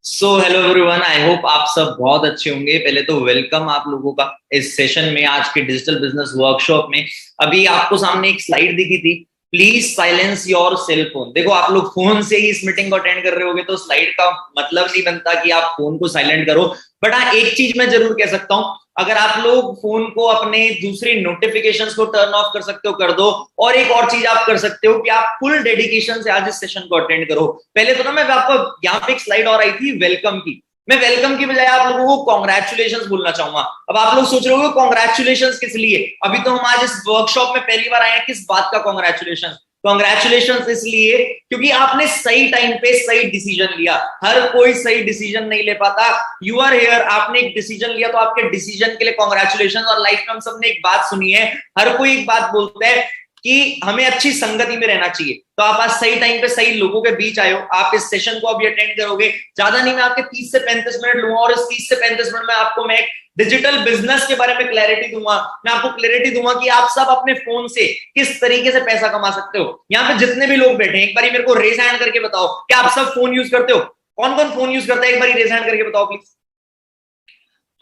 So hello everyone, I hope आप सब बहुत अच्छे होंगे। पहले तो वेलकम आप लोगों का इस सेशन में, आज के डिजिटल बिजनेस वर्कशॉप में। अभी आपको सामने एक स्लाइड दिखी थी, please silence your cell phone. देखो, आप लोग फोन से ही इस मीटिंग को अटेंड कर रहे होगे तो स्लाइड का मतलब नहीं बनता कि आप फोन को साइलेंट करो। बट हाँ, एक चीज मैं जरूर कह सकता हूँ, अगर आप लोग फोन को अपने दूसरी नोटिफिकेशंस को टर्न ऑफ कर सकते हो कर दो। और एक और चीज आप कर सकते हो कि आप फुल डेडिकेशन से आज इस सेशन को अटेंड करो। पहले तो ना मैं आपको यहाँ पे एक स्लाइड और आई थी वेलकम की, मैं वेलकम की बजाय आप लोगों को कॉन्ग्रेचुलेशंस बोलना चाहूंगा। अब आप लोग सोच रहे हो कॉन्ग्रेचुलेशंस किस लिए? अभी तो हम आज इस वर्कशॉप में पहली बार आए हैं, किस बात का कॉन्ग्रेचुलेशन? कॉन्ग्रेचुलेशन इसलिए क्योंकि आपने सही टाइम पे सही डिसीजन लिया। हर कोई सही डिसीजन नहीं ले पाता। यू आर हियर, आपने एक डिसीजन लिया तो आपके डिसीजन के लिए कॉन्ग्रेचुलेशन। और लाइफ में हम सबने एक बात सुनी है, हर कोई एक बात बोलता है कि हमें अच्छी संगति में रहना चाहिए। तो आप आज सही टाइम पे सही लोगों के बीच आए हो, आप इस सेशन को अभी अटेंड करोगे। ज्यादा नहीं, मैं आपके 30 से 35 मिनट लूंगा और इस 30 से 35 मिनट में आपको मैं डिजिटल बिजनेस के बारे में क्लैरिटी दूंगा। मैं आपको क्लैरिटी दूंगा कि आप सब अपने फोन से किस तरीके से पैसा कमा सकते हो। यहाँ पे जितने भी लोग बैठे हैं, एक बार मेरे को रेज हैंड करके बताओ कि आप सब फोन यूज करते हो? कौन कौन फोन यूज करता है? एक बार रेज हैंड करके बताओ प्लीज।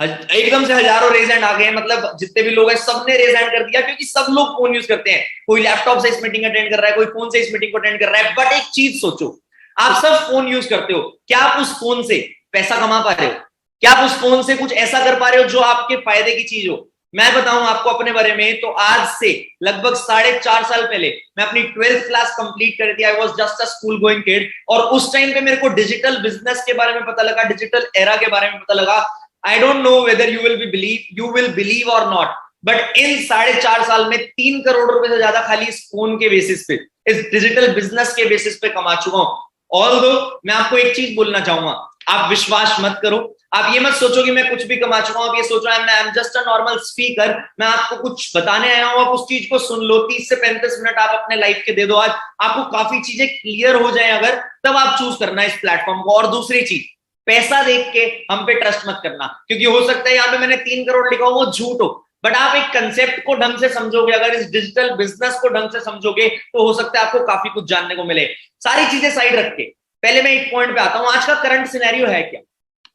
एकदम से हजारों रेज हैंड आ गए, मतलब जितने भी लोग हैं सबने रेज हैंड कर दिया, क्योंकि सब लोग फोन यूज करते हैं। कोई लैपटॉप से इस मीटिंग अटेंड कर रहा है, कोई फोन से इस मीटिंग को अटेंड कर रहा है। बट एक चीज सोचो, आप सब फोन यूज करते हो, क्या आप उस फोन से पैसा कमा पा रहे हो? क्या आप उस फोन से कुछ ऐसा कर पा रहे हो जो आपके फायदे की चीज हो? मैं बताऊं आपको अपने बारे में, तो आज से लगभग 4.5 साल पहले मैं अपनी 12th क्लास कंप्लीट कर दिया। I was just a school going kid, और उस टाइम पे मेरे को डिजिटल बिजनेस के बारे में पता लगा, डिजिटल एरा के बारे में पता लगा। I don't know whether you will believe और नॉट, बट इन 4.5 साल में 3 करोड़ रुपए से ज्यादा खाली इस फोन के बेसिस पे, इस डिजिटल बिजनेस के बेसिस पे कमा चुका हूं। ऑल्दो मैं आपको एक चीज बोलना चाहूंगा, आप विश्वास मत करो। आप ये मत सोचो कि मैं कुछ भी कमा चुका हूं। आप ये सोचो I am just a normal speaker, मैं आपको कुछ बताने आया हूं, आप उस चीज को सुन लो। 30 से 35 मिनट आप अपने लाइफ के दे दो, आज आपको काफी चीजें क्लियर हो जाए अगर, तब आप चूज करना इस प्लेटफॉर्म को। और दूसरी चीज, पैसा देख के हम पे ट्रस्ट मत करना, क्योंकि हो सकता है यहाँ पे मैंने 3 करोड़ लिखा हो वो झूठ हो। बट आप एक कंसेप्ट को ढंग से समझोगे, अगर इस डिजिटल बिजनेस को ढंग से समझोगे, तो हो सकता है आपको काफी कुछ जानने को मिले। सारी चीजें साइड रख के पहले मैं एक पॉइंट पे आता हूं, आज का करंट सिनेरियो है क्या?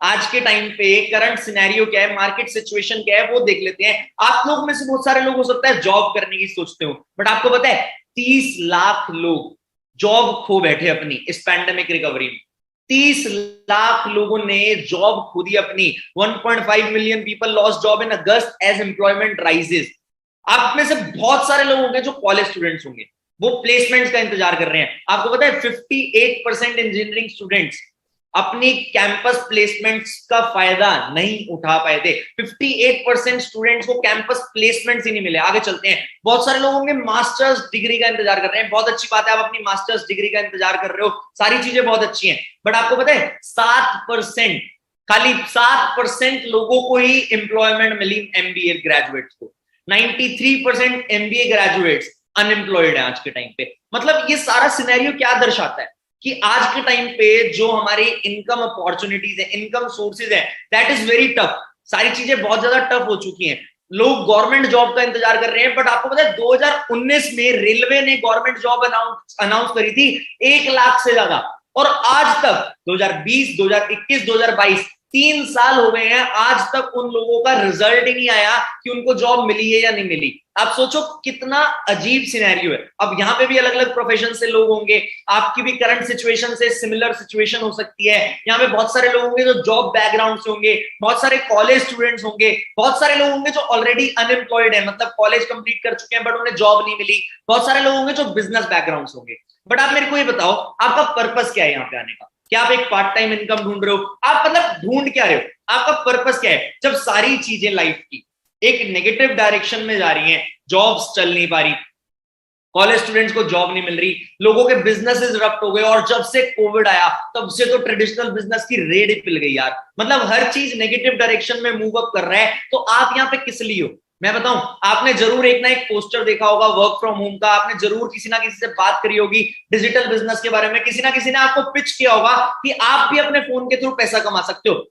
आज के टाइम पे करंट सिनेरियो क्या है, मार्केट सिचुएशन क्या है, वो देख लेते हैं। आप लोग में से बहुत सारे लोग हो सकता है जॉब करने की सोचते हो, बट आपको पता है 30 लाख लोग जॉब खो बैठे अपनी इस पैंडेमिक रिकवरी में। 30 लाख लोगों ने जॉब खो दी अपनी। 1.5 million people lost job in August as employment rises. आप में से बहुत सारे लोग होंगे जो कॉलेज स्टूडेंट्स होंगे, वो प्लेसमेंट्स का इंतजार कर रहे हैं। आपको पता है 58% इंजीनियरिंग स्टूडेंट्स अपनी कैंपस प्लेसमेंट्स का फायदा नहीं उठा पाए थे। 58% स्टूडेंट्स को कैंपस प्लेसमेंट्स ही नहीं मिले। आगे चलते हैं, बहुत सारे लोग होंगे मास्टर्स डिग्री का इंतजार कर रहे हैं। बहुत अच्छी बात है, आप अपनी मास्टर्स डिग्री का इंतजार कर रहे हो, सारी चीजें बहुत अच्छी हैं। बट आपको पता है 7%, खाली 7% लोगों को ही एम्प्लॉयमेंट मिली एमबीए ग्रेजुएट्स को। 93% एमबीए ग्रेजुएट्स अनएम्प्लॉयड है आज के टाइम पे। मतलब ये सारा सिनेरियो क्या दर्शाता है कि आज के टाइम पे जो हमारी इनकम अपॉर्चुनिटीज है, इनकम सोर्सेज है, दैट इज वेरी टफ। सारी चीजें बहुत ज्यादा टफ हो चुकी हैं। लोग गवर्नमेंट जॉब का इंतजार कर रहे हैं, बट आपको पता है 2019 में रेलवे ने गवर्नमेंट जॉब अनाउंस करी थी 1 लाख से ज्यादा, और आज तक 2020, 2021, 2022 3 साल हो गए हैं, आज तक उन लोगों का रिजल्ट ही नहीं आया कि उनको जॉब मिली है या नहीं मिली। आप सोचो कितना अजीब सिनेरियो है। अब यहाँ पे भी अलग अलग प्रोफेशन से लोग होंगे, आपकी भी करंट सिचुएशन से सिमिलर सिचुएशन हो सकती है। यहाँ पे बहुत सारे लोग होंगे जो जॉब बैकग्राउंड से होंगे, बहुत सारे कॉलेज स्टूडेंट्स होंगे, बहुत सारे लोग होंगे जो ऑलरेडी अनएम्प्लॉयड है, मतलब कॉलेज कंप्लीट कर चुके हैं बट उन्हें जॉब नहीं मिली, बहुत सारे लोग होंगे जो बिजनेस बैकग्राउंड से होंगे। बट आप मेरे को ये बताओ, आपका पर्पस क्या है यहाँ पे आने का? क्या आप एक पार्ट टाइम इनकम ढूंढ रहे हो? आप मतलब ढूंढ क्या रहे हो? आपका पर्पस क्या है? जब सारी चीजें लाइफ की एक नेगेटिव डायरेक्शन में जा रही हैं, जॉब्स चल नहीं पा रही, कॉलेज स्टूडेंट्स को जॉब नहीं मिल रही, लोगों के बिजनेसेस रफ्ट हो गए, और जब से कोविड आया तब से तो ट्रेडिशनल बिजनेस की रेड ही पिल गई यार। मतलब हर चीज नेगेटिव डायरेक्शन में मूव अप कर रहा है, तो आप यहाँ पे किस लिए हो? मैं बताऊं, आपने जरूर एक ना एक पोस्टर देखा होगा वर्क फ्रॉम होम का, आपने जरूर किसी ना किसी से बात करी होगी डिजिटल बिजनेस के बारे में, किसी ना किसी ने आपको पिच किया होगा कि आप भी अपने फोन के थ्रू पैसा कमा सकते हो।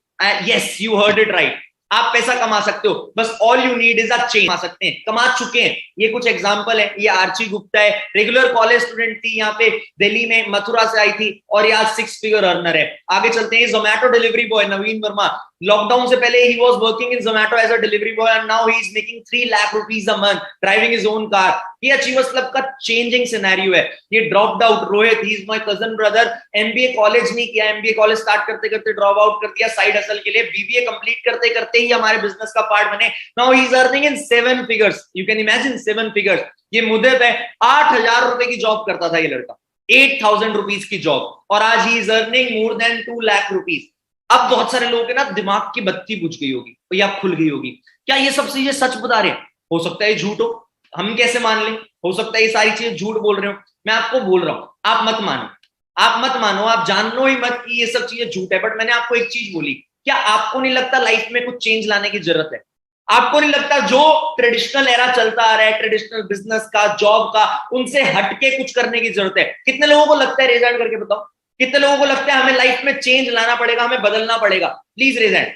Yes, you heard it right. आप पैसा कमा सकते हो, बस all you need is a change. कमा सकते हैं, कमा चुके हैं। ये कुछ एग्जांपल है। ये आर्ची गुप्ता है, रेगुलर कॉलेज स्टूडेंट थी, यहाँ पे दिल्ली में मथुरा से आई थी और ये आज 6 फिगर अर्नर है। आगे चलते हैं, Zomato delivery boy Naveen Verma. Lockdown से पहले ही was working in Zomato as a delivery boy and now he is making 3 lakh rupees a month, driving his own car. ये अचीवर्स क्लब का चेंजिंग सिनेरियो है। ये dropped out, Rohit, he is my cousin brother, MBA college नहीं किया, MBA college start करते करते drop out कर दिया साइड हसल के लिए, बीबीए कंप्लीट करते करते ही हमारे बिजनेस का पार्ट बने। Now he is earning in 7 figures, you can imagine 7 figures. ये मुद्दत है, 8,000 रुपए की जॉब करता था ये लड़का, 8,000 रुपीज की जॉब, और आज he is earning more than 2 lakh rupees. अब बहुत सारे लोगों के ना दिमाग की बत्ती बुझ गई होगी या खुल गई होगी, क्या ये सब चीजें सच बता रहे हैं? हो सकता है झूठ हो, हम कैसे मान लें? हो सकता है ये सारी चीजें झूठ बोल रहे हो। मैं आपको बोल रहा हूं, आप मत मानो, आप मत मानो, आप जान लो ही मत कि ये सब चीजें झूठ है। बट मैंने आपको एक चीज बोली, क्या आपको नहीं लगता लाइफ में कुछ चेंज लाने की जरूरत है? आपको नहीं लगता जो ट्रेडिशनल एरा चलता आ रहा है, ट्रेडिशनल बिजनेस का, जॉब का, उनसे हटके कुछ करने की जरूरत है? कितने लोगों को लगता है, रेज आउट करके बताओ, कितने लोगों को लगता है हमें लाइफ में चेंज लाना पड़ेगा, हमें बदलना पड़ेगा? Please raise hand.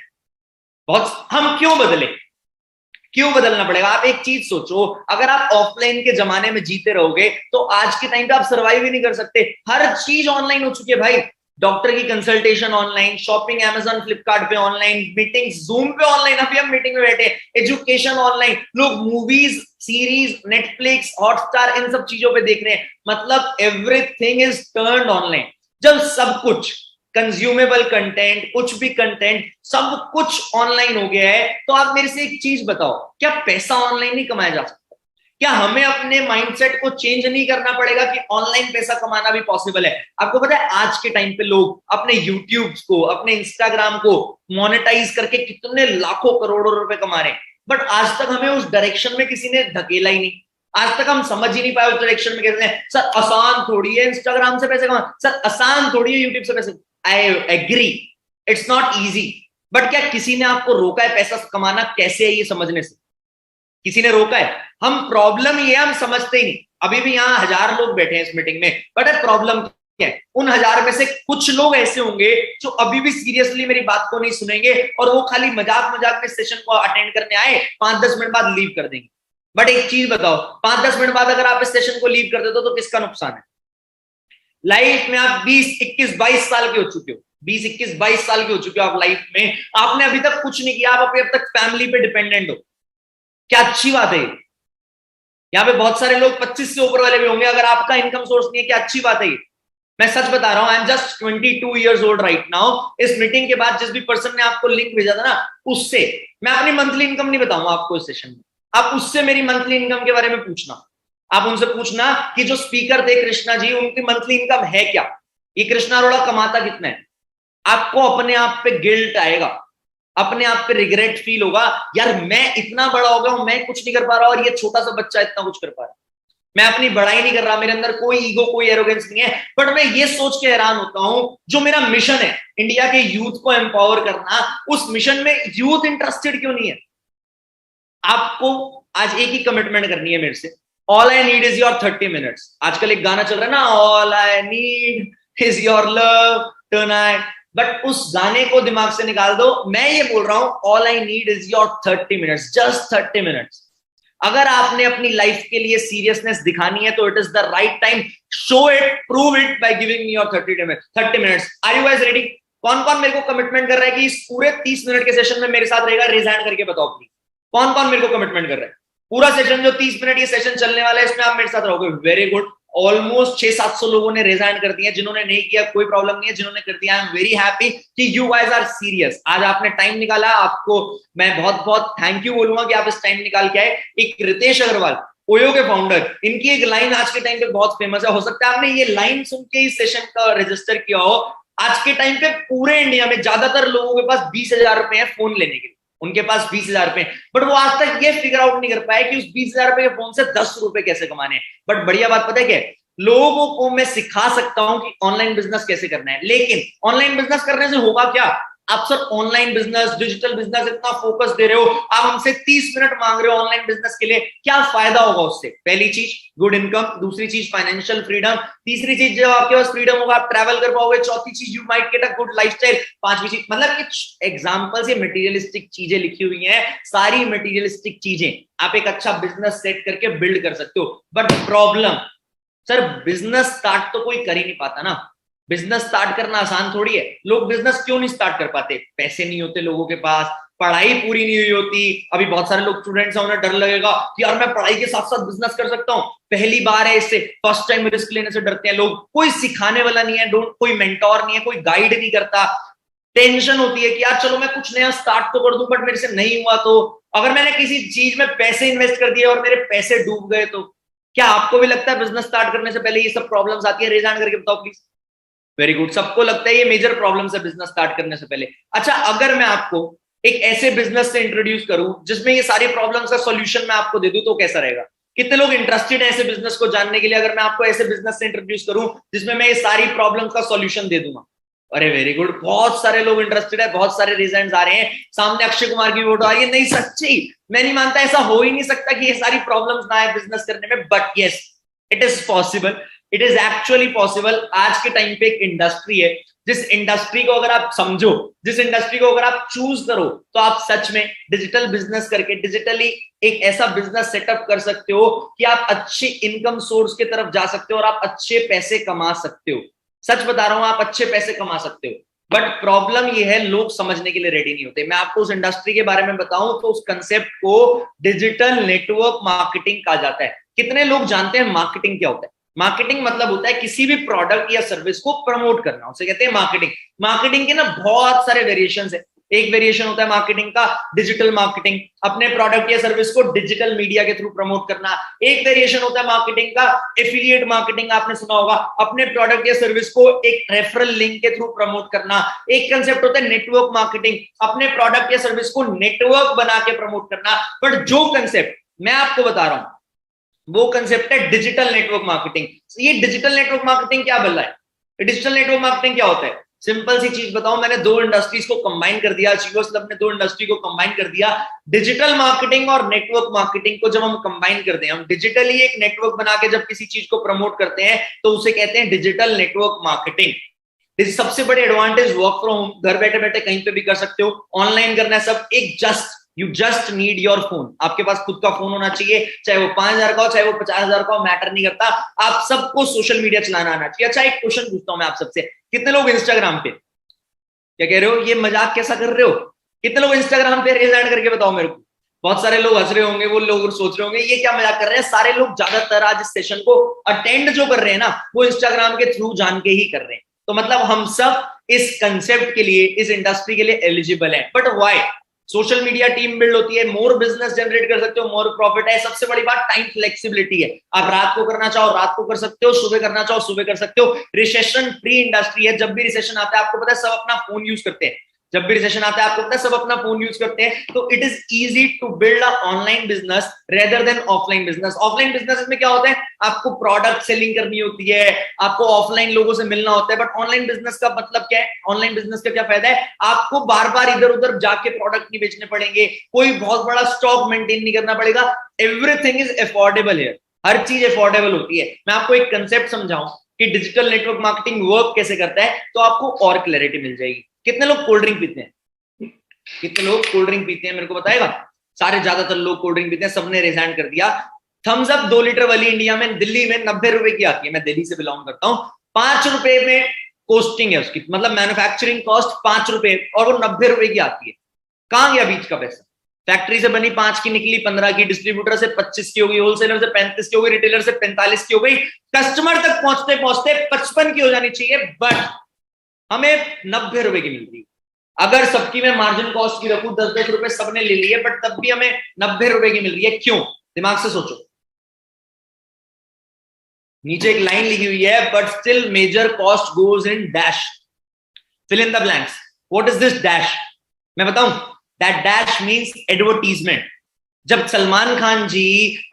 बहुत। हम क्यों बदले, क्यों बदलना पड़ेगा? आप एक चीज सोचो, अगर आप ऑफलाइन के जमाने में जीते रहोगे तो आज के टाइम पे आप सर्वाइव ही नहीं कर सकते। हर चीज ऑनलाइन हो चुकी है भाई। डॉक्टर की consultation online, shopping Amazon Flipkart पे ऑनलाइन, मीटिंग जूम पे ऑनलाइन, अभी हम मीटिंग में बैठे, एजुकेशन ऑनलाइन, लोग मूवीज, सीरीज, नेटफ्लिक्स, हॉटस्टार, इन सब चीजों पे देख रहे हैं। मतलब एवरीथिंग इज टर्न्ड ऑनलाइन। जब सब कुछ कंज्यूमेबल कंटेंट, कुछ भी कंटेंट, सब कुछ ऑनलाइन हो गया है, तो आप मेरे से एक चीज बताओ, क्या पैसा ऑनलाइन नहीं कमाया जा सकता? क्या हमें अपने माइंडसेट को चेंज नहीं करना पड़ेगा कि ऑनलाइन पैसा कमाना भी पॉसिबल है? आपको पता है आज के टाइम पे लोग अपने यूट्यूब को, अपने इंस्टाग्राम को मोनेटाइज करके कितने लाखों करोड़ों रुपए कमा रहे हैं, बट आज तक हमें उस डायरेक्शन में किसी ने धकेला ही नहीं। आज तक हम समझ ही नहीं पाए उस डायरेक्शन में कैसे। सर आसान थोड़ी है इंस्टाग्राम से पैसे कमाना, सर आसान थोड़ी है यूट्यूब से पैसे। I agree, it's not easy, but क्या किसी ने आपको रोका है पैसा कमाना कैसे है ये समझने से? किसी ने रोका है? हम प्रॉब्लम ये हम समझते ही नहीं। अभी भी यहाँ 1000 लोग बैठे हैं इस मीटिंग में, बट प्रॉब्लम क्या है? उन 1000 में से कुछ लोग ऐसे होंगे जो अभी भी सीरियसली मेरी बात को नहीं सुनेंगे और वो खाली मजाक मजाक में सेशन को अटेंड करने आए, 5-10 मिनट बाद लीव कर देंगे। बट एक चीज बताओ, 5-10 मिनट बाद अगर आप इस सेशन को लीव कर देते हो तो किसका नुकसान है? लाइफ में आप 20-21-22 साल के हो चुके हो, 20-21-22 साल के हो चुके हो आप लाइफ में, आपने अभी तक कुछ नहीं किया, आप अब तक फैमिली पे डिपेंडेंट हो। क्या अच्छी बात है? यहाँ पे बहुत सारे लोग 25 से ऊपर वाले भी होंगे, अगर आपका इनकम सोर्स नहीं है, क्या अच्छी बात है ये? मैं सच बता रहा हूं, I am just 22 years old right now. इस मीटिंग के बाद जिस भी पर्सन ने आपको लिंक भेजा था ना, उससे मैं अपनी मंथली इनकम नहीं बताऊंगा आपको इस सेशन में। आप उससे मेरी मंथली इनकम के बारे में पूछना, आप उनसे पूछना कि जो स्पीकर थे कृष्णा जी, उनकी मंथली इनकम है क्या, ये कृष्णा अरोड़ा कमाता कितना है? आपको अपने आप पे गिल्ट आएगा, अपने आप पे रिग्रेट फील होगा, यार मैं इतना बड़ा हो गया हूं, मैं कुछ नहीं कर पा रहा और ये छोटा सा बच्चा इतना कुछ कर पा रहा है। मैं अपनी बड़ाई नहीं कर रहा, मेरे अंदर कोई ईगो, कोई एरोगेंस नहीं है, बट मैं ये सोच के हैरान होता हूं, जो मेरा मिशन है इंडिया के यूथ को एम्पावर करना, उस मिशन में यूथ इंटरेस्टेड क्यों नहीं है? आपको आज एक ही कमिटमेंट करनी है मेरे से, all I need is your 30 minutes. आजकल एक गाना चल रहा है ना, all I need is your love tonight, but उस गाने को दिमाग से निकाल दो। मैं ये बोल रहा हूं, all I need is your 30 minutes, just 30 minutes. अगर आपने अपनी लाइफ के लिए सीरियसनेस दिखानी है तो it is the right time, show it, prove it by giving me your 30 minutes. Are you guys ready? कौन कौन मेरे को कमिटमेंट कर रहा है कि इस पूरे 30 मिनट के सेशन में मेरे साथ रहेगा? रेज हैंड करके बताओ प्लीज, कौन कौन मेरे को कमिटमेंट कर रहा है? पूरा सेशन जो 30 मिनट ये सेशन चलने वाला है, इसमें आप मेरे साथ रहोगे। वेरी गुड, ऑलमोस्ट 600-700 लोगों ने रेज हैंड कर दिया। जिन्होंने नहीं किया कोई प्रॉब्लम नहीं है, जिन्होंने कर दिया आई एम वेरी हैप्पी कि यू गाइस आर सीरियस। आज आपने टाइम निकाला, आपको मैं बहुत बहुत थैंक यू बोलूंगा कि आप इस टाइम निकाल के आए। एक रितेश अग्रवाल, ओयो के फाउंडर, इनकी एक लाइन आज के टाइम पे बहुत फेमस है, हो सकता है आपने ये लाइन सुन के इस सेशन का रजिस्टर किया हो। आज के टाइम पे पूरे इंडिया में ज्यादातर लोगों के पास 20,000 रुपए है फोन लेने के लिए, उनके पास 20,000 रुपए, बट वो आज तक ये फिगर आउट नहीं कर पाए कि उस 20,000 रुपए के फोन से 10 रुपए कैसे कमाने हैं। बट बढ़िया बात पता है क्या है? लोगों को मैं सिखा सकता हूं कि ऑनलाइन बिजनेस कैसे करना है, लेकिन ऑनलाइन बिजनेस करने से होगा क्या? आप sir online business, digital business इतना फोकस दे रहे हो, आप हमसे 30 मिनट मांग रहे हो ऑनलाइन बिजनेस के लिए, क्या फायदा होगा उससे? पहली चीज गुड इनकम, दूसरी चीज फाइनेंशियल फ्रीडम, तीसरी चीज जब आपके पास फ्रीडम होगा आप ट्रैवल कर पाओगे, चौथी चीज you might get a good lifestyle, पांचवी चीज, मतलब ये एग्जांपल्स, ये मटेरियलिस्टिक चीजें लिखी हुई हैं, सारी मटेरियलिस्टिक चीजें आप एक अच्छा बिजनेस सेट करके बिल्ड कर सकते हो। But problem, sir business start तो कोई कर ही नहीं पाता ना। बिजनेस स्टार्ट करना आसान थोड़ी है। लोग बिजनेस क्यों नहीं स्टार्ट कर पाते? पैसे नहीं होते लोगों के पास, पढ़ाई पूरी नहीं हुई होती। अभी बहुत सारे लोग स्टूडेंट्स हैं, उन्हें डर लगेगा कि यार मैं पढ़ाई के साथ साथ बिजनेस कर सकता हूँ, पहली बार है, इससे फर्स्ट टाइम रिस्क लेने से डरते हैं लोग, कोई सिखाने वाला नहीं है, कोई मेंटोर नहीं है, कोई गाइड नहीं करता। टेंशन होती है कि यार चलो मैं कुछ नया स्टार्ट तो कर दूं, बट मेरे से नहीं हुआ तो, अगर मैंने किसी चीज में पैसे इन्वेस्ट कर दिए और मेरे पैसे डूब गए तो। क्या आपको भी लगता है बिजनेस स्टार्ट करने से पहले ये सब प्रॉब्लम्स आती है? रेज हैंड करके बताओ प्लीज। वेरी गुड, सबको लगता है ये मेजर प्रॉब्लम्स है बिजनेस स्टार्ट करने से पहले। अच्छा, अगर मैं आपको एक ऐसे बिजनेस से इंट्रोड्यूस करूं जिसमें ये सारी प्रॉब्लम्स का सॉल्यूशन मैं आपको दे दूं तो कैसा रहेगा? कितने लोग इंटरेस्टेड हैं ऐसे बिजनेस को जानने के लिए? अगर मैं आपको ऐसे बिजनेस से इंट्रोड्यूस करूं जिसमें मैं ये सारी प्रॉब्लम्स का सॉल्यूशन दे दूंगा। अरे वेरी गुड, बहुत सारे लोग इंटरेस्टेड है, बहुत सारे रीजंस आ रहे हैं। सामने अक्षय कुमार की फोटो आ रही है। नहीं सच्ची, मैं नहीं मानता, ऐसा हो ही नहीं सकता कि ये सारी प्रॉब्लम्स ना आए बिजनेस करने में, but yes it is possible, it is actually possible. आज के टाइम पे एक इंडस्ट्री है, जिस इंडस्ट्री को अगर आप समझो, जिस इंडस्ट्री को अगर आप चूज करो, तो आप सच में डिजिटल बिजनेस करके डिजिटली एक ऐसा बिजनेस सेटअप कर सकते हो कि आप अच्छे इनकम सोर्स की तरफ जा सकते हो और आप अच्छे पैसे कमा सकते हो। सच बता रहा हूं, आप अच्छे पैसे कमा सकते हो। बट प्रॉब्लम ये है, लोग समझने के लिए रेडी नहीं होते। मैं आपको उस इंडस्ट्री के बारे में बताऊं तो उस कंसेप्ट को डिजिटल नेटवर्क मार्केटिंग कहा जाता है। कितने लोग जानते हैं मार्केटिंग क्या होता है? मार्केटिंग मतलब होता है किसी भी प्रोडक्ट या सर्विस को प्रमोट करना, उसे कहते हैं मार्केटिंग। मार्केटिंग के ना बहुत सारे वेरिएशंस है। एक वेरिएशन होता है मार्केटिंग का डिजिटल मार्केटिंग, अपने प्रोडक्ट या सर्विस को डिजिटल मीडिया के थ्रू प्रमोट करना। एक वेरिएशन होता है मार्केटिंग का एफिलिएट मार्केटिंग, आपने सुना होगा, अपने प्रोडक्ट या सर्विस को एक रेफरल लिंक के थ्रू प्रमोट करना। एक कंसेप्ट होता है नेटवर्क मार्केटिंग, अपने प्रोडक्ट या सर्विस को नेटवर्क बना के प्रमोट करना। बट जो कंसेप्ट मैं आपको बता रहा हूं वो कंसेप्ट है डिजिटल नेटवर्क मार्केटिंग। ये डिजिटल नेटवर्क मार्केटिंग क्या बोल रहा है? डिजिटल नेटवर्क मार्केटिंग क्या होता है? सिंपल सी चीज बताऊं, मैंने दो इंडस्ट्रीज को कंबाइन कर दिया, जीओस क्लब ने दो इंडस्ट्री को कंबाइन कर दिया। डिजिटल मार्केटिंग और नेटवर्क मार्केटिंग को जब हम कंबाइन करते हैं, हम डिजिटली एक नेटवर्क बना के जब किसी चीज को प्रमोट करते हैं तो उसे कहते हैं डिजिटल नेटवर्क मार्केटिंग। सबसे बड़े एडवांटेज वर्क फ्रॉम होम, घर बैठे बैठे कहीं पे भी कर सकते हो, ऑनलाइन करना है सब, एक you just need your phone. आपके पास खुद का फोन होना चाहिए, चाहे वो 5,000 का हो चाहे वो 50,000 का हो, मैटर नहीं करता। आप सबको सोशल मीडिया चलाना आना चाहिए। अच्छा, एक क्वेश्चन पूछता हूं मैं आप सबसे, कितने लोग इंस्टाग्राम पे, क्या कह रहे हो, ये मजाक कैसा कर रहे हो? कितने लोग इंस्टाग्राम पे रेज हैंड करके बताओ मेरे को। बहुत सारे लोग हंस रहे होंगे, वो लोग सोच रहे होंगे ये क्या मजाक कर रहे हैं। सारे लोग ज्यादातर आज इस सेशन को अटेंड जो कर रहे हैं ना, वो इंस्टाग्राम के थ्रू जान के ही कर रहे हैं। तो मतलब हम सब इस कंसेप्ट के लिए, इस इंडस्ट्री के लिए एलिजिबल है। But why? Social media team build होती है, मोर बिजनेस जनरेट कर सकते हो, मोर प्रॉफिट है। सबसे बड़ी बात टाइम फ्लेक्सिबिलिटी है। आप रात को करना चाहो रात को कर सकते हो, सुबह करना चाहो सुबह कर सकते हो। रिसेशन फ्री इंडस्ट्री है। जब भी रिसेशन आता है, आपको पता है सब अपना फोन यूज करते हैं। जब भी रिसेशन आता है आपको पता है सब अपना फोन यूज करते हैं। तो it is easy to build a online business rather than offline business. Offline business में क्या होता है, आपको प्रोडक्ट सेलिंग करनी होती है, आपको ऑफलाइन लोगों से मिलना होता है। बट ऑनलाइन बिजनेस का मतलब क्या है? ऑनलाइन बिजनेस का क्या फायदा है? आपको बार बार इधर उधर जाके प्रोडक्ट नहीं बेचने पड़ेंगे, कोई बहुत बड़ा स्टॉक मेंटेन नहीं करना पड़ेगा। एवरीथिंग इज अफोर्डेबल हियर, हर चीज अफोर्डेबल होती है। मैं आपको एक कंसेप्ट समझाऊं कि डिजिटल नेटवर्क मार्केटिंग वर्क कैसे करता है, तो आपको और क्लैरिटी मिल जाएगी। कितने लोग कोल्ड ड्रिंक पीते हैं? कितने लोग कोल्ड ड्रिंक पीते हैं मेरे को बताएगा? सारे ज्यादातर लोग कोल्ड ड्रिंक पीते हैं, सबने रिजाइन कर दिया। थम्स अप 2 लीटर वाली इंडिया में, दिल्ली में 90 रुपए की आती है। मैं दिल्ली से बिलोंग करता हूं। 5 रुपए में कॉस्टिंग है उसकी, मतलब मैन्युफैक्चरिंग कॉस्ट 5 रुपए, और वो 90 रुपए की आती है। कहां गया बीच का पैसा? फैक्ट्री से बनी 5 की निकली 15 की, डिस्ट्रीब्यूटर से 25 की होगी, होलसेलर से 35 की होगी, रिटेलर से 45 की हो गई, कस्टमर तक पहुंचते पहुंचते 55 की हो जानी चाहिए, बट हमें 90 रुपए की मिल रही है। अगर सबकी मैं मार्जिन कॉस्ट की रखूं 10-10 रुपए सबने ले लिए, बट तब भी हमें 90 रुपए की मिल रही है। क्यों? दिमाग से सोचो। नीचे एक लाइन लिखी हुई है, but still major cost goes in dash, fill in the blanks. What is this dash? मैं बताऊं, दैट डैश मींस एडवर्टीजमेंट। जब सलमान खान जी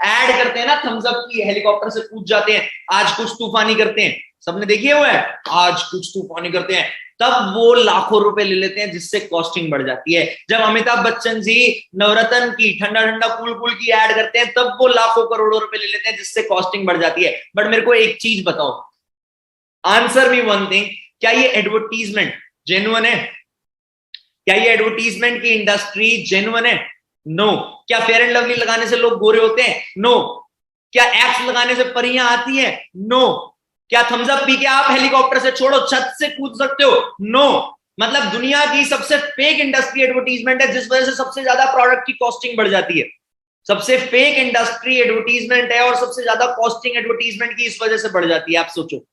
ऐड करते हैं ना थम्स अप की, हेलीकॉप्टर से कूद जाते हैं, आज कुछ तूफानी करते हैं, सबने देखी हुआ है, आज कुछ तूफानी करते हैं, तब वो लाखों रुपए ले लेते हैं, जिससे कॉस्टिंग बढ़ जाती है। जब अमिताभ बच्चन जी नवरत्न की ठंडा ठंडा कूल कूल की ऐड करते हैं, तब वो लाखों करोड़ों रुपए ले लेते हैं, जिससे कॉस्टिंग बढ़ जाती है। बट मेरे को एक चीज बताओ, आंसर मी वन थिंग, क्या ये एडवर्टीजमेंट जेन्युइन है? क्या ये एडवर्टीजमेंट की इंडस्ट्री जेन्युइन है? नो। क्या फेयर एंड लवली लगाने से लोग गोरे होते हैं? नो। क्या एप्स लगाने से परियां आती है? नो। क्या थम्स अप पी के आप हेलीकॉप्टर से छोड़ो छत से कूद सकते हो? नो। मतलब दुनिया की सबसे फेक इंडस्ट्री एडवर्टीजमेंट है, जिस वजह से सबसे ज्यादा प्रोडक्ट की कॉस्टिंग बढ़ जाती है। सबसे फेक इंडस्ट्री एडवर्टीजमेंट है और सबसे ज्यादा कॉस्टिंग एडवर्टीजमेंट की इस वजह से बढ़ जाती है। आप सोचो,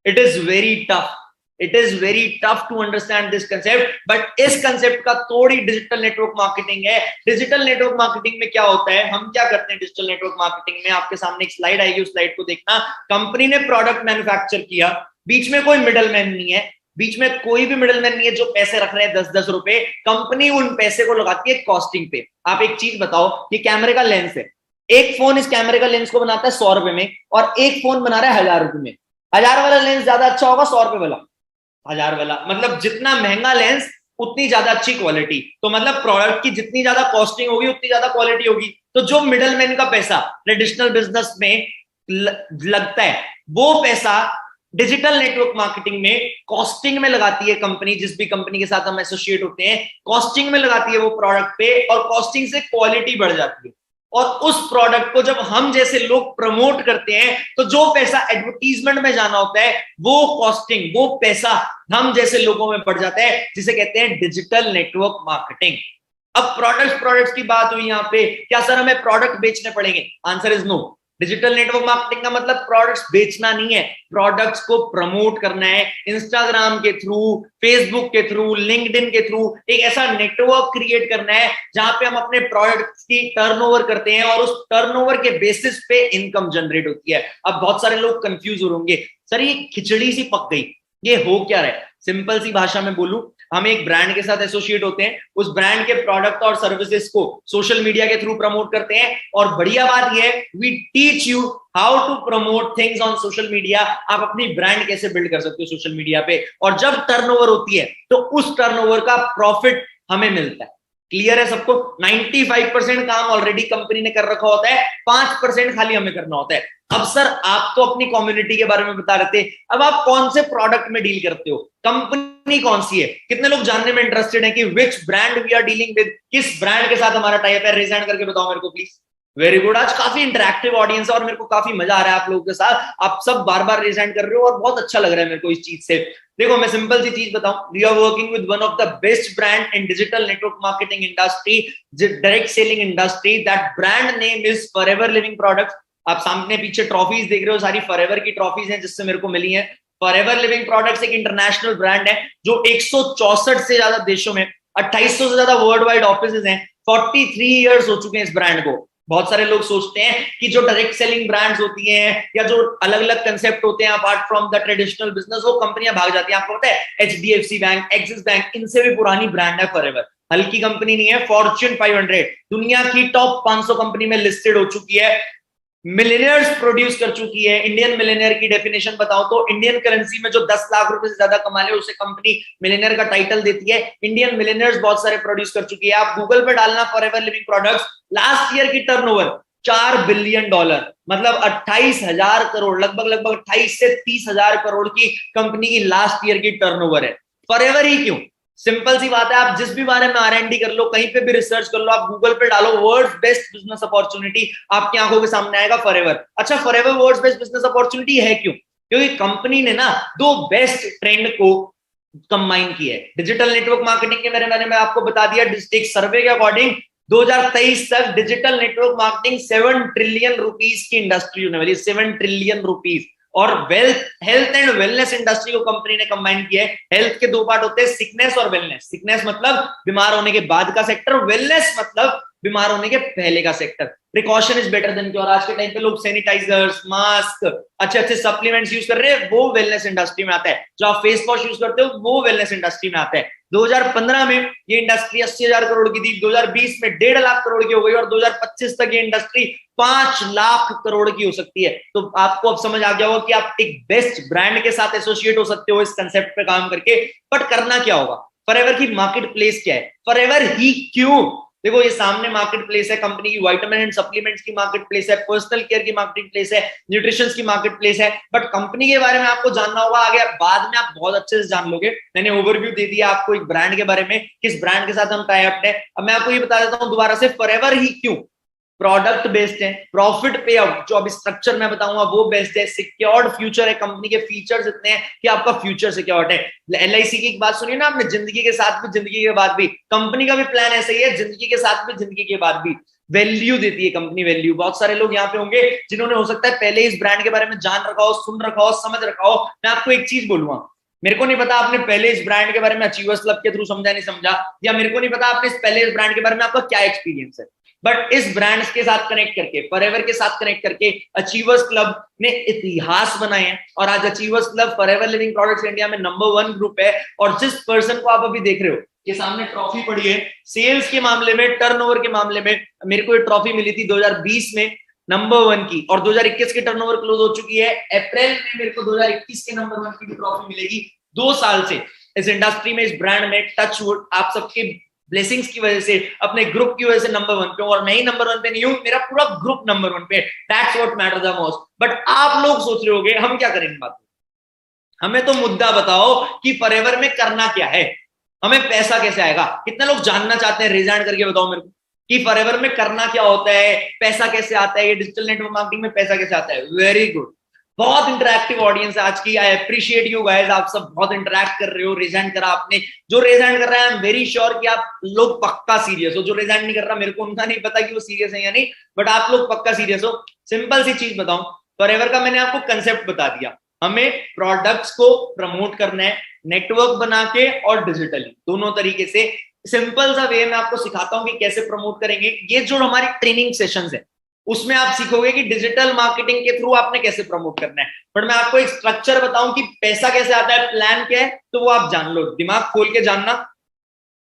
it is very tough, it is very tough to understand this concept. But इस कंसेप्ट का थोड़ी डिजिटल नेटवर्क मार्केटिंग है। डिजिटल नेटवर्क मार्केटिंग में क्या होता है, हम क्या करते हैं डिजिटल नेटवर्क मार्केटिंग में? आपके सामने एक स्लाइड आएगी, उस स्लाइड को देखना। कंपनी ने प्रोडक्ट मैन्युफैक्चर किया, बीच में कोई मिडलमैन नहीं है, बीच में कोई भी मिडलमैन नहीं है जो पैसे रख रहे हैं 10-10 रुपए। कंपनी उन पैसे को लगाती है कॉस्टिंग पे। आप एक चीज बताओ, ये कैमरे का लेंस है, एक फोन इस कैमरे का लेंस को बनाता है 100 रुपए में, और एक फोन बना रहा है 1000 रुपए में। 1000 वाला लेंस ज्यादा अच्छा होगा 100 रुपए वाला? 1000 वाला। मतलब जितना महंगा लेंस उतनी ज्यादा अच्छी क्वालिटी। तो मतलब प्रोडक्ट की जितनी ज्यादा कॉस्टिंग होगी उतनी ज्यादा क्वालिटी होगी। तो जो मिडल मैन का पैसा ट्रेडिशनल बिजनेस में लगता है, वो पैसा डिजिटल नेटवर्क मार्केटिंग में कॉस्टिंग में लगाती है कंपनी। जिस भी कंपनी के साथ हम एसोसिएट होते हैं, कॉस्टिंग में लगाती है वो प्रोडक्ट पे, और कॉस्टिंग से क्वालिटी बढ़ जाती है। और उस प्रोडक्ट को जब हम जैसे लोग प्रमोट करते हैं, तो जो पैसा एडवर्टीजमेंट में जाना होता है, वो कॉस्टिंग, वो पैसा हम जैसे लोगों में बढ़ जाता है, जिसे कहते हैं डिजिटल नेटवर्क मार्केटिंग। अब प्रोडक्ट्स की बात हुई यहाँ पे, क्या सर हमें प्रोडक्ट बेचने पड़ेंगे? Answer is no. Digital network marketing का मतलब प्रोडक्ट्स बेचना नहीं है, प्रोडक्ट्स को प्रमोट करना है। इंस्टाग्राम के थ्रू, फेसबुक के थ्रू, लिंक्डइन के थ्रू एक ऐसा नेटवर्क क्रिएट करना है जहां पे हम अपने प्रोडक्ट्स की टर्नओवर करते हैं, और उस टर्नओवर के बेसिस पे इनकम जनरेट होती है। अब बहुत सारे लोग कंफ्यूज हो होंगे, सर ये खिचड़ी सी पक गई, ये हो क्या रहा है? सिंपल सी भाषा में बोलूं, हम एक ब्रांड के साथ एसोसिएट होते हैं, उस ब्रांड के प्रोडक्ट और सर्विसेज को सोशल मीडिया के थ्रू प्रमोट करते हैं। और बढ़िया बात यह है, we teach you how to promote things on social media. आप अपनी ब्रांड कैसे बिल्ड कर सकते हो सोशल मीडिया पे, और जब टर्नओवर होती है तो उस टर्नओवर का प्रॉफिट हमें मिलता है। क्लियर है सबको? 95% काम ऑलरेडी कंपनी ने कर रखा होता है, 5% खाली हमें करना होता है। अब सर आप तो अपनी कम्युनिटी के बारे में बता रहे थे, अब आप कौन से प्रोडक्ट में डील करते हो? कंपनी कौन सी है? कितने लोग जानने में इंटरेस्टेड हैं कि which brand we are dealing with, किस ब्रांड के साथ हमारा टाइप है? रेज हैंड करके बताओ मेरे को प्लीज। वेरी गुड, आज काफी इंटरेक्टिव ऑडियंस है और मेरे को काफी मजा आ रहा है आप लोगों के साथ। आप सब बार बार रेज हैंड कर रहे हो और बहुत अच्छा लग रहा है मेरे को इस चीज से। देखो मैं सिंपल सी चीज बताऊं, we are working with one of the best brand in digital network marketing industry, direct selling industry. That brand name is forever living products. आप सामने पीछे ट्रॉफीज देख रहे हो, सारी फॉरएवर की ट्रॉफीज हैं जिससे मेरे को मिली हैं। फॉरएवर लिविंग प्रोडक्ट्स एक इंटरनेशनल ब्रांड है जो 164 से ज्यादा देशों में, 2800 से ज्यादा वर्ल्ड वाइड ऑफिसेज हैं। 43 इयर्स हो चुके हैं इस ब्रांड को। बहुत सारे लोग सोचते हैं कि जो डायरेक्ट सेलिंग ब्रांड्स होती हैं या जो अलग अलग कंसेप्ट होते हैं apart from the traditional business, वो कंपनियां भाग जाती हैं। आपको पता है एचडीएफसी बैंक, एक्सिस बैंक, इनसे भी पुरानी ब्रांड है फॉरएवर। हल्की कंपनी नहीं है, फॉर्च्यून 500 दुनिया की टॉप 500 कंपनी में लिस्टेड हो चुकी है, मिलियनियर्स प्रोड्यूस कर चुकी है। इंडियन मिलियनियर की डेफिनेशन बताओ तो इंडियन करेंसी में जो 10 लाख रुपए से ज्यादा कमा ले उसे कंपनी मिलियनियर का टाइटल देती है। इंडियन मिलियनियर्स बहुत सारे प्रोड्यूस कर चुकी है। आप गूगल पे डालना forever living products, last year की टर्नओवर $4 बिलियन, मतलब 28,000 करोड़, लगभग 28 से 30,000 करोड़ की कंपनी की लास्ट ईयर की टर्नओवर है। फॉरएवर ही क्यों? सिंपल सी बात है, आप जिस भी बारे में R&D कर लो, कहीं पे भी रिसर्च कर लो, आप गूगल पे डालो वर्ल्ड्स बेस्ट बिजनेस अपॉर्चुनिटी, आपकी आंखों के सामने आएगा फॉरएवर। अच्छा forever world's best business opportunity है क्यों? क्योंकि कंपनी ने ना दो बेस्ट ट्रेंड को कंबाइन किया है। डिजिटल नेटवर्क मार्केटिंग के मैंने में आपको बता दिया, एक सर्वे के अकॉर्डिंग 2023 तक digital network marketing 7 trillion rupees की इंडस्ट्री होने वाली है। 7 ट्रिलियन रुपीस। और हेल्थ एंड वेलनेस इंडस्ट्री को कंपनी ने कंबाइन किया है। हेल्थ के दो पार्ट होते हैं, सिकनेस और वेलनेस। सिकनेस मतलब बीमार होने के बाद का सेक्टर, वेलनेस मतलब बीमार होने के पहले का sector. Precaution is better than cure. आज के टाइम पे लोग सैनिटाइजर्स, मास्क, अच्छे अच्छे सप्लीमेंट्स यूज कर रहे हैं, वो वेलनेस इंडस्ट्री में आता है। जो आप फेस वॉश यूज करते हो वो वेलनेस इंडस्ट्री में आता है। 2015 में ये इंडस्ट्री 80,000 करोड़ की थी, 2020 में 1.5 लाख करोड़ की हो गई और 2025 तक ये इंडस्ट्री 5 लाख करोड़ की हो सकती है। तो आपको अब समझ आ गया होगा कि आप एक बेस्ट ब्रांड के साथ एसोसिएट हो सकते हो इस कंसेप्ट पे काम करके। बट करना क्या होगा? फॉरएवर की मार्केट प्लेस क्या है? फॉरएवर ही क्यों? देखो ये सामने मार्केट प्लेस है कंपनी की, विटामिन एंड सप्लीमेंट्स की मार्केट प्लेस है, पर्सनल केयर की मार्केट प्लेस है, न्यूट्रिशन की मार्केट प्लेस है। बट कंपनी के बारे में आपको जानना होगा, आगे बाद में आप बहुत अच्छे से जान लोगे। मैंने ओवरव्यू दे दिया आपको एक ब्रांड के बारे में, किस ब्रांड के साथ हम टाई अप है। अब मैं आपको ये बता देता हूं दोबारा से, फॉरएवर ही क्यों? प्रोडक्ट बेस्ड है, प्रॉफिट पे आउट जो अभी स्ट्रक्चर मैं बताऊंगा वो बेस्ड है, सिक्योर्ड फ्यूचर है, कंपनी के फीचर्स इतने हैं कि आपका फ्यूचर सिक्योर्ड है। एलआईसी की एक बात सुनिए ना आपने, जिंदगी के साथ भी जिंदगी के बाद भी। कंपनी का भी प्लान ऐसा ही है, जिंदगी के साथ भी जिंदगी के बाद भी। वैल्यू देती है कंपनी, वैल्यू। बहुत सारे लोग यहाँ पे होंगे जिन्होंने हो सकता है पहले इस ब्रांड के बारे में जान रखा हो, सुन रखा हो, समझ रखा हो। मैं आपको एक चीज बोलूंगा, मेरे को नहीं पता आपने पहले इस ब्रांड के बारे में अचीवर्स क्लब के थ्रू समझा नहीं समझा, या मेरे को नहीं पता आपने पहले इस ब्रांड के बारे में आपका क्या एक्सपीरियंस है। बट इस ब्रांड्स के साथ कनेक्ट करके, फॉरएवर के साथ कनेक्ट करके अचीवर्स क्लब ने इतिहास बनाए हैं। और आज achievers club forever living products India में नंबर 1 ग्रुप है। और जिस पर्सन को आप अभी देख रहे हो, ये सामने ट्रॉफी पड़ी है, सेल्स के मामले में, टर्नओवर के मामले में मेरे को ये ट्रॉफी मिली थी 2020 में नंबर 1 की, और 2021 की टर्नओवर क्लोज हो चुकी है। अप्रैल में मेरे को 2021 के नंबर 1 की ट्रॉफी मिलेगी। 2 साल से इस इंडस्ट्री में, इस ब्रांड में, टच वुड आप सबके ब्लेसिंग्स की वजह से, अपने ग्रुप की वजह से नंबर 1 पे। और मैं ही नंबर 1 पे नहीं हूं, मेरा पूरा ग्रुप नंबर 1 पे। That's what matters the most. But आप लोग सोच रहे होगे हम क्या करेंगे बात, हमें तो मुद्दा बताओ कि फॉरएवर में करना क्या है, हमें पैसा कैसे आएगा। कितने लोग जानना चाहते हैं, रेज हैंड करके बताओ मेरे को कि फॉरएवर में करना क्या होता है, पैसा कैसे आता है, ये डिजिटल नेटवर्क मार्केटिंग में पैसा कैसे आता है। वेरी गुड, बहुत इंटरैक्टिव ऑडियंस है आज की। आई अप्रिशिएट यू गाइस, आप सब बहुत इंटरैक्ट कर रहे हो। रेज हैंड करा आपने, जो रेज हैंड कर रहा है आई एम वेरी श्योर कि आप लोग पक्का सीरियस हो। जो रेज हैंड नहीं कर रहा, मेरे को उनका नहीं पता कि वो सीरियस है या नहीं, बट आप लोग पक्का सीरियस हो। सिंपल सी चीज बताऊं, फॉरएवर का मैंने आपको कंसेप्ट बता दिया। हमें प्रोडक्ट्स को प्रमोट करना है, नेटवर्क बना के और डिजिटली, दोनों तरीके से। सिंपल सा वे मैं आपको सिखाता हूं कि कैसे प्रमोट करेंगे। ये जो हमारी ट्रेनिंग सेशंस है उसमें आप सीखोगे कि डिजिटल मार्केटिंग के थ्रू आपने कैसे प्रमोट करना है। बट मैं आपको एक स्ट्रक्चर बताऊं कि पैसा कैसे आता है, प्लान क्या है, तो वो आप जान लो। दिमाग खोल के जानना,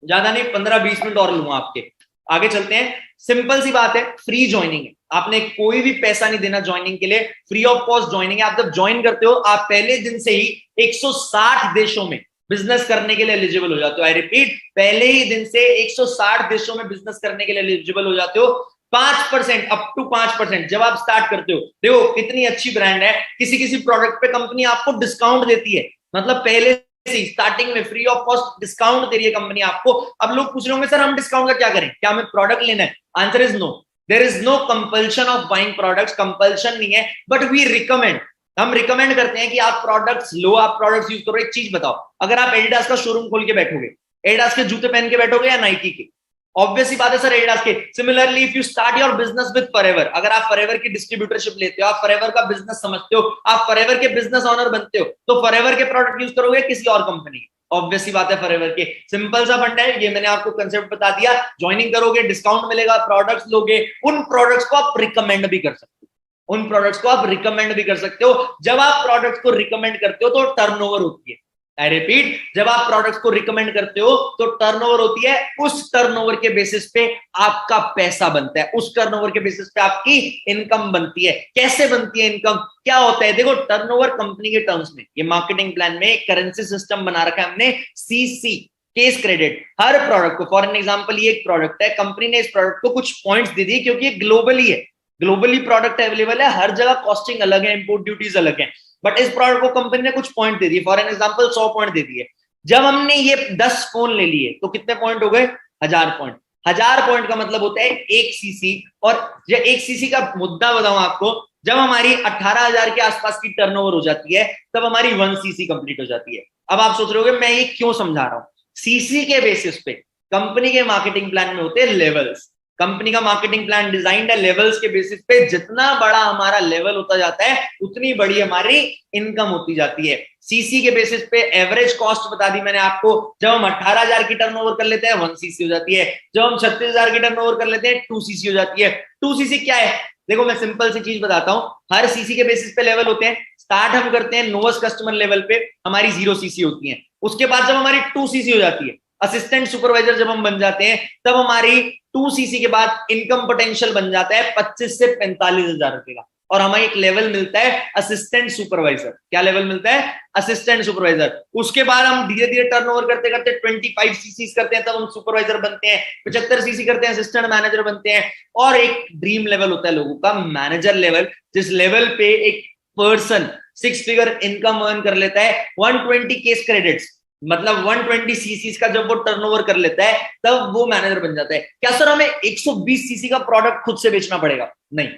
ज्यादा नहीं, 15-20 मिनट और लूंगा आपके। आगे चलते हैं। सिंपल सी बात है, फ्री ज्वाइनिंग है, आपने कोई भी पैसा नहीं देना ज्वाइनिंग के लिए, फ्री ऑफ कॉस्ट ज्वाइनिंग है। आप जब ज्वाइन करते हो, आप पहले दिन से ही 160 देशों में बिजनेस करने के लिए एलिजिबल हो जाते हो। आई रिपीट, पहले ही दिन से 160 देशों में बिजनेस करने के लिए एलिजिबल हो जाते हो। 5%, अप टू 5% जब आप स्टार्ट करते हो। देखो कितनी अच्छी ब्रांड है, किसी किसी प्रोडक्ट पे कंपनी आपको डिस्काउंट देती है, मतलब पहले से स्टार्टिंग में फ्री ऑफ कॉस्ट डिस्काउंट दे रही है कंपनी आपको। अब लोग पूछ रहे होंगे सर हम डिस्काउंट का क्या करें, क्या हमें प्रोडक्ट लेना है? Answer is no, there is no compulsion of buying products, compulsion नहीं है, बट वी रिकमेंड, हम रिकमेंड करते हैं कि आप प्रोडक्ट्स लो, आप प्रोडक्ट्स यूज करो। एक चीज बताओ, अगर आप एडिडास का शोरूम खोल के बैठोगे, एडिडास के जूते पहन के बैठोगे या नाइकी के? ऑब्वियस सी बात है सर, एडिडास के। Similarly if you start your business with forever, अगर आप फॉरएवर की डिस्ट्रीब्यूटरशिप लेते हो, आप फॉरएवर का बिजनेस समझते हो, आप फॉरएवर के बिजनेस ऑनर बनते हो, तो फॉरएवर के प्रोडक्ट यूज करोगे किसी और कंपनी के? ऑब्वियस सी बात है फॉरएवर के। सिंपल सा फंडा है, ये मैंने आपको कंसेप्ट बता दिया। ज्वाइनिंग करोगे, डिस्काउंट मिलेगा, प्रोडक्ट्स लोगे, उन प्रोडक्ट्स को आप रिकमेंड भी कर सकते हो, उन प्रोडक्ट्स को आप रिकमेंड भी कर सकते हो। जब आप प्रोडक्ट्स को रिकमेंड करते हो तो टर्नओवर होती है। आई रिपीट, जब आप प्रोडक्ट्स को रिकमेंड करते हो तो टर्नओवर होती है। उस टर्नओवर के बेसिस पे आपका पैसा बनता है, उस टर्नओवर के बेसिस पे आपकी इनकम बनती है। कैसे बनती है इनकम, क्या होता है? देखो, टर्नओवर कंपनी के टर्म्स में, ये मार्केटिंग प्लान में एक करेंसी सिस्टम बना रखा है हमने, सीसी, केस क्रेडिट। हर प्रोडक्ट को, फॉर एन एग्जांपल ये एक प्रोडक्ट है, कंपनी ने इस प्रोडक्ट को कुछ पॉइंट्स दे दी क्योंकि ये ग्लोबली है, ग्लोबली प्रोडक्ट अवेलेबल है, हर जगह कॉस्टिंग अलग है, इंपोर्ट ड्यूटीज अलग है, बट इस प्रोडक्ट को कंपनी ने कुछ पॉइंट दे दिए। फॉर एन एग्जांपल 100 पॉइंट दे दिए। जब हमने ये 10 फोन ले लिए तो कितने पॉइंट हो गए? 1000 पॉइंट। 1000 पॉइंट का मतलब होता है 1 सीसी। और जब 1 सीसी का मुद्दा बताऊं आपको, जब हमारी 18,000 के आसपास की टर्नओवर हो जाती है तब हमारी 1 सीसी कंप्लीट हो जाती है। अब आप सोच रहे होगे मैं ये क्यों समझा रहा हूं। सीसी के बेसिस पे कंपनी के मार्केटिंग प्लान में होते हैं लेवल्स। कंपनी का मार्केटिंग प्लान डिजाइन है लेवल्स के बेसिस पे। जितना बड़ा हमारा लेवल होता जाता है उतनी बड़ी हमारी इनकम होती जाती है। सीसी के बेसिस पे एवरेज कॉस्ट बता दी मैंने आपको। जब हम 18,000 की टर्नओवर कर लेते हैं 1 सीसी हो जाती है। जब हम 36,000 की टर्नओवर कर लेते हैं 2 सीसी हो जाती है। 2 सीसी क्या है? देखो मैं सिंपल सी चीज बताता हूं। हर सीसी के बेसिस पे लेवल होते हैं। स्टार्ट हम करते हैं नोवेस्ट कस्टमर लेवल पे, हमारी 0 सीसी होती है। उसके बाद जब हमारी 2 सीसी हो जाती है, असिस्टेंट सुपरवाइजर जब हम बन जाते हैं तब हमारी 2cc के बाद इनकम पोटेंशियल बन जाता है 25 से 45,000 रुपए का, और हमें एक लेवल मिलता है असिस्टेंट सुपरवाइजर। क्या लेवल मिलता है? Assistant supervisor. उसके बाद हम धीरे धीरे टर्नओवर करते करते 25cc करते हैं, तब हम सुपरवाइजर बनते हैं, 75cc करते हैं, असिस्टेंट मैनेजर बनते हैं, और एक ड्रीम लेवल होता है लोगों का, मैनेजर लेवल, जिस लेवल पे एक पर्सन 6 फिगर इनकम अर्न कर लेता है 120 केस क्रेडिट्स, मतलब 120cc का जब वो टर्नओवर कर लेता है तब वो मैनेजर बन जाता है। क्या सर हमें 120cc का प्रोडक्ट खुद से बेचना पड़ेगा? नहीं,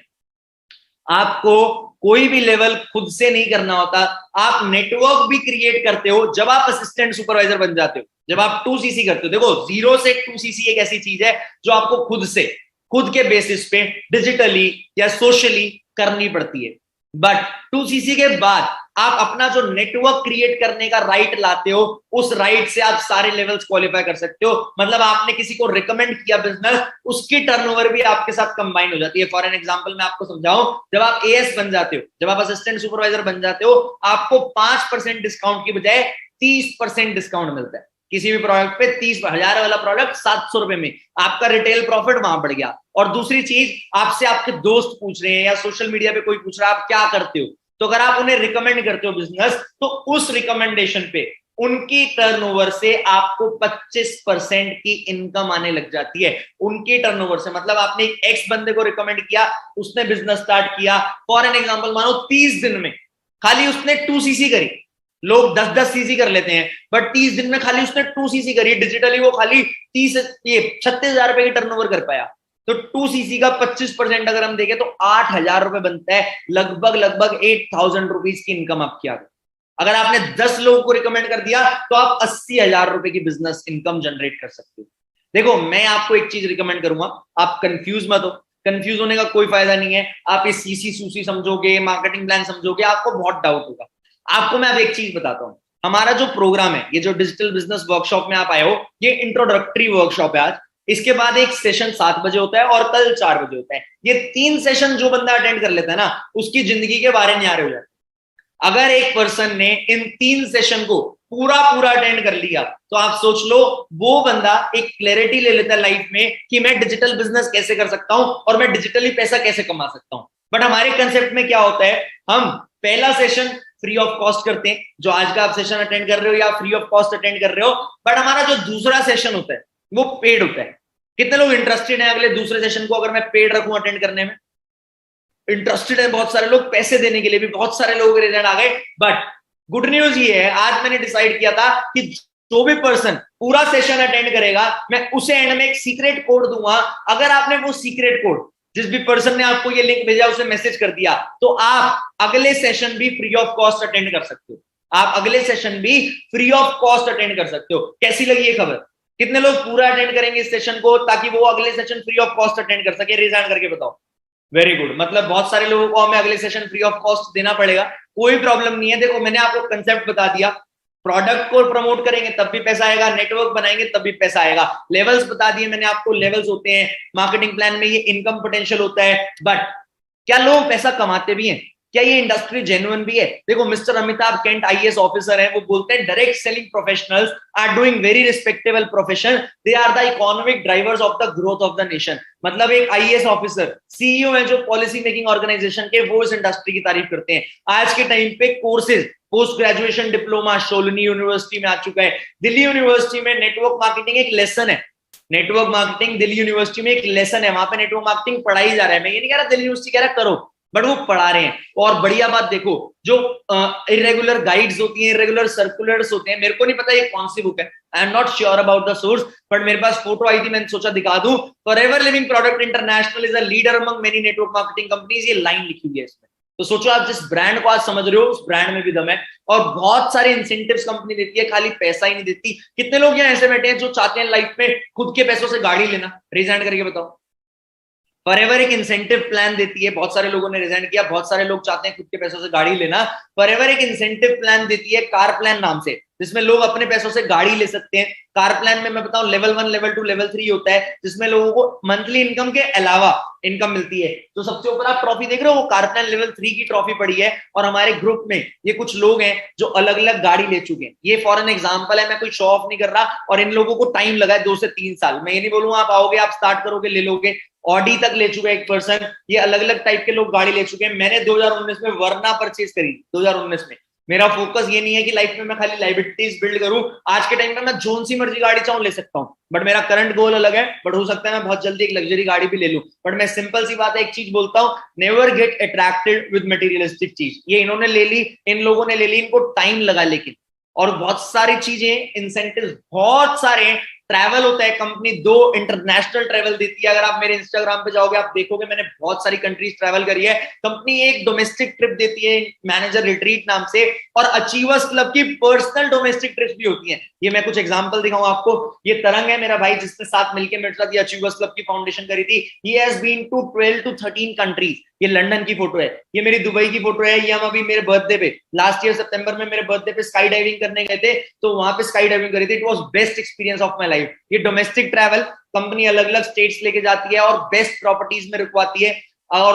आपको कोई भी लेवल खुद से नहीं करना होता, आप नेटवर्क भी क्रिएट करते हो जब आप असिस्टेंट सुपरवाइजर बन जाते हो, जब आप 2cc करते हो। देखो 0 से 2cc एक ऐसी चीज है जो आपको खुद के बेसिस पे डिजिटली या सोशली करनी पड़ती है, बट 2cc के बाद आप अपना जो नेटवर्क क्रिएट करने का राइट लाते हो, उस राइट से आप सारे लेवल्स क्वालिफाई कर सकते हो। मतलब आपने किसी को रिकमेंड किया बिजनेस, उसकी टर्नओवर भी आपके साथ कंबाइन हो जाती है। फॉर एन एग्जांपल मैं आपको समझाऊं, जब आप एएस बन जाते हो, जब आप असिस्टेंट सुपरवाइजर बन जाते हो, आपको 5% डिस्काउंट की बजाय 30% डिस्काउंट मिलता है किसी भी प्रोडक्ट पे। 30,000 वाला प्रोडक्ट 700 रुपए में, आपका रिटेल प्रॉफिट वहां बढ़ गया। और दूसरी चीज, आपसे आपके दोस्त पूछ रहे हैं या सोशल मीडिया पे कोई पूछ रहा है आप क्या करते हो, तो अगर आप उन्हें रिकमेंड करते हो बिजनेस, तो उस रिकमेंडेशन पे उनकी टर्नओवर से आपको 25% की इनकम आने लग जाती है। उनकी टर्नओवर से, मतलब आपने एक एक्स बंदे को रिकमेंड किया, उसने बिजनेस स्टार्ट किया, फॉर एन एग्जांपल मानो 30 दिन में खाली उसने 2cc करी, लोग 10-10cc कर लेते हैं, बट 30 दिन में खाली उसने 2cc करी, डिजिटली वो खाली 36,000 रुपए की टर्नओवर कर पाया। तो 2cc का 25% अगर हम देखें तो 8,000 रुपए बनता है, लगभग 8,000 रुपीज की इनकम आपकी आ गई। अगर आपने 10 लोगों को रिकमेंड कर दिया तो आप 80,000 रुपए की बिजनेस इनकम जनरेट कर सकते हो। देखो मैं आपको एक चीज रिकमेंड करूंगा, आप कंफ्यूज मत हो, कंफ्यूज होने का कोई फायदा नहीं है। आप ये सीसी सूसी समझोगे, मार्केटिंग प्लान समझोगे, आपको बहुत डाउट होगा। आपको मैं अब एक चीज बताता हूं, हमारा जो प्रोग्राम है, ये जो डिजिटल बिजनेस वर्कशॉप में आप आए हो, ये इंट्रोडक्टरी वर्कशॉप है आज। इसके बाद एक सेशन 7 बजे होता है और कल 4 बजे होता है। ये 3 सेशन जो बंदा अटेंड कर लेता है ना, उसकी जिंदगी के बारे न्यारे हो जाते। अगर एक पर्सन ने इन 3 सेशन को पूरा अटेंड कर लिया, तो आप सोच लो वो बंदा एक क्लैरिटी ले लेता है लाइफ में कि मैं डिजिटल बिजनेस कैसे कर सकता हूं और मैं डिजिटली पैसा कैसे कमा सकता हूं। बट हमारे कंसेप्ट में क्या होता है, हम पहला सेशन फ्री ऑफ कॉस्ट करते हैं, जो आज का आप सेशन अटेंड कर रहे हो या फ्री ऑफ कॉस्ट अटेंड कर रहे हो, बट हमारा जो दूसरा सेशन होता है वो पेड होता है। कितने लोग इंटरेस्टेड हैं अगले दूसरे सेशन को अगर मैं पेड रखूं अटेंड करने में? इंटरेस्टेड है बहुत सारे लोग, पैसे देने के लिए भी बहुत सारे लोग रिजल्ट आ गए। बट गुड न्यूज ये है, आज मैंने डिसाइड किया था कि जो भी पर्सन पूरा सेशन अटेंड करेगा, मैं उसे एंड में एक सीक्रेट कोड दूंगा। अगर आपने वो सीक्रेट कोड, जिस भी पर्सन ने आपको ये लिंक भेजा उसे मैसेज कर दिया, तो आप अगले सेशन भी फ्री ऑफ कॉस्ट अटेंड कर सकते हो। आप अगले सेशन भी फ्री ऑफ कॉस्ट अटेंड कर सकते हो। कैसी लगी ये खबर? कितने लोग पूरा अटेंड करेंगे इस सेशन को ताकि वो अगले session free of cost attend कर सके? रेज हैंड करके बताओ। वेरी गुड, मतलब बहुत सारे लोगों को हमें अगले सेशन फ्री ऑफ कॉस्ट देना पड़ेगा, कोई प्रॉब्लम नहीं है। देखो मैंने आपको कंसेप्ट बता दिया, प्रोडक्ट को प्रमोट करेंगे तब भी पैसा आएगा, नेटवर्क बनाएंगे तब भी पैसा आएगा। लेवल्स बता दिए मैंने आपको, लेवल्स होते हैं मार्केटिंग प्लान में, ये इनकम पोटेंशियल होता है। बट क्या लोग पैसा कमाते भी हैं? क्या ये इंडस्ट्री जेन्युइन भी है? देखो mister Amitabh Kant IAS officer है, वो बोलते हैं direct selling professionals are doing very respectable profession, they are the economic drivers of the growth of the nation. मतलब एक आईएएस ऑफिसर सीईओ है जो पॉलिसी मेकिंग ऑर्गेनाइजेशन के, वो इस इंडस्ट्री की तारीफ करते हैं। आज के टाइम पे courses, post graduation diploma Shoolini university में आ चुका है। दिल्ली यूनिवर्सिटी में नेटवर्क मार्केटिंग एक लेसन है, नेटवर्क मार्केटिंग दिल्ली यूनिवर्सिटी में एक लेसन है, वहां पे नेटवर्क मार्केटिंग पढ़ाई जा रहा है। मैं ये नहीं कह रहा दिल्ली यूनिवर्सिटी कह रहा करो, बट वो पढ़ा रहे हैं। और बढ़िया बात देखो, जो इरेगुलर गाइड्स होती हैं, इरेगुलर सर्कुलर्स होते हैं, मेरे को नहीं पता ये कौन सी बुक है, I am not sure about the source, but मेरे पास फोटो आई थी, मैंने सोचा दिखा दूं। Forever living product international is a leader among many network marketing companies, ये लाइन लिखी हुई है इसमें। तो सोचो आप जिस ब्रांड को आज समझ रहे हो उस ब्रांड में भी दम है। और बहुत सारे इंसेंटिव्स कंपनी देती है, खाली पैसा ही नहीं देती। कितने लोग यहाँ ऐसे बैठे हैं जो चाहते हैं लाइफ में खुद के पैसों से गाड़ी लेना? रिजाइन करके बताओ। फॉरएवर एक इंसेंटिव प्लान देती है, बहुत सारे लोगों ने रिजाइन किया, बहुत सारे लोग चाहते हैं खुद के पैसों से गाड़ी लेना। फॉरएवर एक इंसेंटिव प्लान देती है कार प्लान नाम से, जिसमें लोग अपने पैसों से गाड़ी ले सकते हैं। कार प्लान में मैं बताऊं लेवल 1, लेवल 2, लेवल 3 होता है, जिसमें लोगों को मंथली इनकम के अलावा इनकम मिलती है। तो सबसे ऊपर आप ट्रॉफी देख रहे हो, वो कार प्लान लेवल 3 की ट्रॉफी पड़ी है। और हमारे ग्रुप में ये कुछ लोग हैं जो अलग अलग गाड़ी ले चुके हैं। ये फॉर एन एग्जाम्पल है, मैं कोई शो ऑफ नहीं कर रहा। और इन लोगों को टाइम लगा है 2 से 3 साल। मैं ये नहीं बोलूंगा आप आओगे आप स्टार्ट करोगे ले लोगे। ऑडी तक ले चुका है एक पर्सन। ये अलग अलग टाइप के लोग गाड़ी ले चुके हैं। मैंने 2019 में वर्ना परचेज करी, 2019 में। मेरा फोकस ये नहीं है कि लाइफ में मैं खाली लाइबिलिटीज बिल्ड करूं। आज के टाइम में मैं जोन सी मर्जी गाड़ी चाहूं ले सकता हूं, बट मेरा करंट गोल अलग है। बट हो सकता है मैं बहुत जल्दी एक लग्जरी गाड़ी भी ले लूं। बट मैं सिंपल सी बात है, एक चीज बोलता हूं, never get attracted with materialistic चीज। ये इन्होंने ले ली, इन लोगों ने ले ली, इनको टाइम लगा लेकिन। और बहुत सारी चीजें, इंसेंटिव बहुत सारे। ट्रैवल होता है, कंपनी 2 इंटरनेशनल ट्रैवल देती है। अगर आप मेरे इंस्टाग्राम पे जाओगे आप देखोगे मैंने बहुत सारी कंट्रीज ट्रैवल करी है। कंपनी एक डोमेस्टिक ट्रिप देती है मैनेजर रिट्रीट नाम से, और अचीवर्स क्लब की पर्सनल डोमेस्टिक ट्रिप भी होती है। ये मैं कुछ एग्जांपल दिखाऊं आपको। ये तरंग है मेरा भाई, जिसने साथ मिलकर मेरे साथ ये अचीवर्स क्लब की फाउंडेशन करी थी। He has been to 12 to 13 countries. ये लंदन की फोटो है, ये मेरी दुबई की फोटो है। ये हम अभी मेरे बर्थडे पे, लास्ट ईयर सितंबर में मेरे बर्थडे पे स्काई डाइविंग करने गए थे, तो वहां पे स्काई डाइविंग करी थी। It was best experience of my life. ये डोमेस्टिक ट्रैवल कंपनी अलग अलग स्टेट्स लेके जाती है और बेस्ट प्रॉपर्टीज में रुकवाती है।